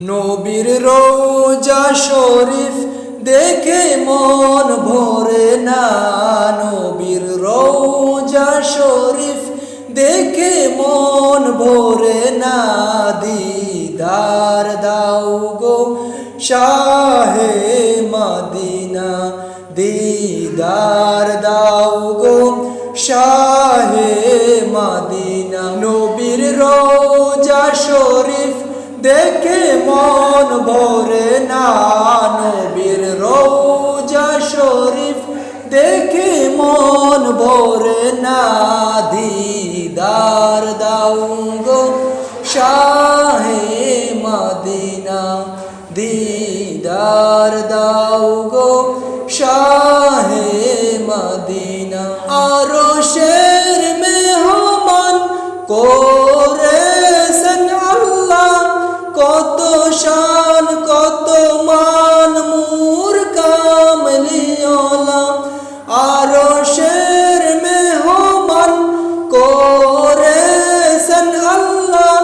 নবীর রওজা শরীফ দেখে মন ভরে না। নবীর রওজা শরীফ দেখে মন ভরে না। দিদার দাও গো শাহে মদিনা, দিদার দাও গো শাহে মদিনা। নবীর রওজা শরীফ দেখে মন ভরে না। নবীর রওজা শরীফ দেখে মন ভরে না। দিদার দাও গো শাহে মদিনা, দিদার দাও গো শাহে মদিনা। আরশের মেহমান করেছেন আল্লাহ, কত শান কত মান মুর কামলিওয়ালা। আরশের মেহমান করেছেন আল্লাহ,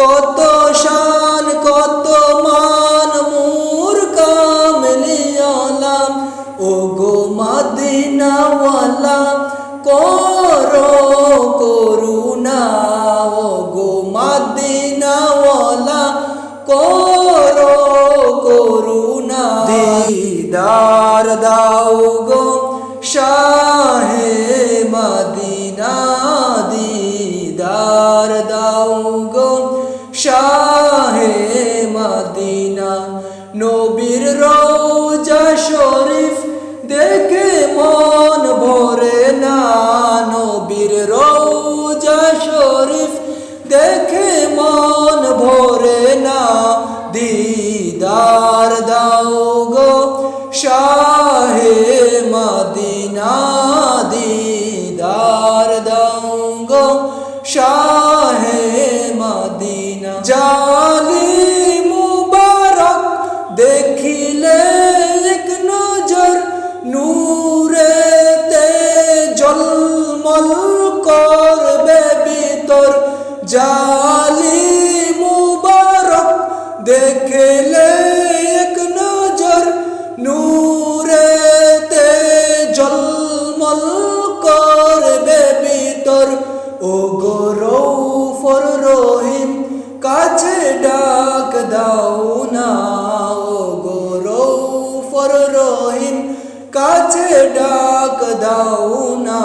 কত শান কত মান মুর কামলিওয়ালা। ও গো মদিনাওয়ালা করো করুণা, ও গো মদিনাওয়ালা করো করুণা। দিদার দাও গো শাহে মদিনা, দিদার দাও গো শাহে মদিনা। নবীর রওজা শরীফ দেখে মন ভরে না। নবীর রওজা শরীফ দেখে মন ভরে না। দিদার দাও গো শাহে মদিনা, দিদার দাও গো শাহে মদিনা। জালি মুবারক দেখিলে এক নজর, নূরেতে ঝলমল করবে ভিতর। জালি মুবারক দেখিলে এক নজর, নূরেতে ঝলমল করবে ভিতর। ও গো রউফর রহিম কাছে ডাক দাও না, ও গো রউফর রহিম কাছে ডাক দাও না।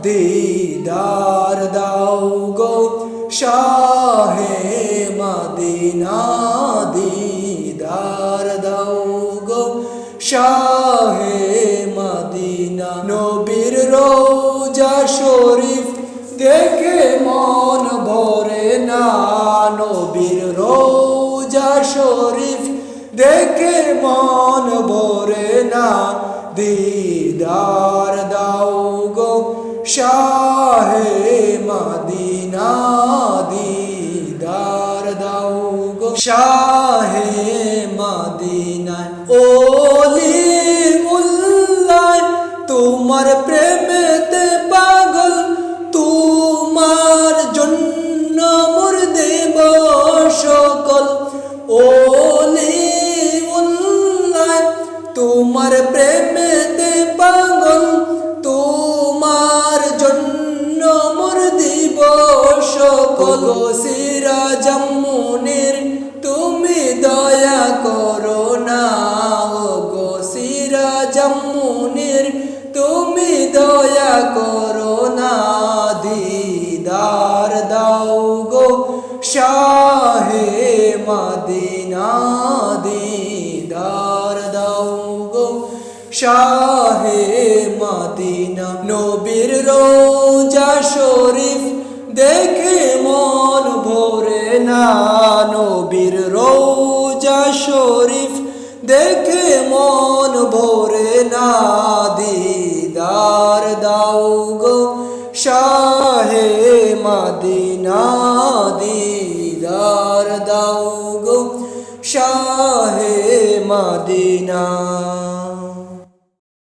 দিদার দাও গো শাহে মদিনা, দিদার দাও গো শাহে মদিনা। নবীর রওজা শরীফ দেখে মন ভরে না। নবীর রওজা শরীফ দেখে মন ভরে না। দিদার দাও গো শাহে মদিনা, দিদার দাও গো শাহে মদিনা। ওলি উল্লাহ তোমার প্রেমেতে পাগল, তোমার জন্য মোর দেব সকল। ওলি উল্লাহ তোমার প্রেমেতে পাগল, তোমার জন্য মোর দিব সকল। সিরাজম মুনির তুমি দয়া করো না, ও গো সিরাজম মুনির তুমি দয়া করো না। দিদার দাও গো শাহে মদিনা, দিদার দাও গো শাহে মদিনা। নবীর রওজা শরীফ দেখে মন ভরে না। নবীর রওজা শরীফ দেখে মন ভরে না। দিদার দাও গো শাহে মদিনা, দিদার দাও গো শাহে মদিনা।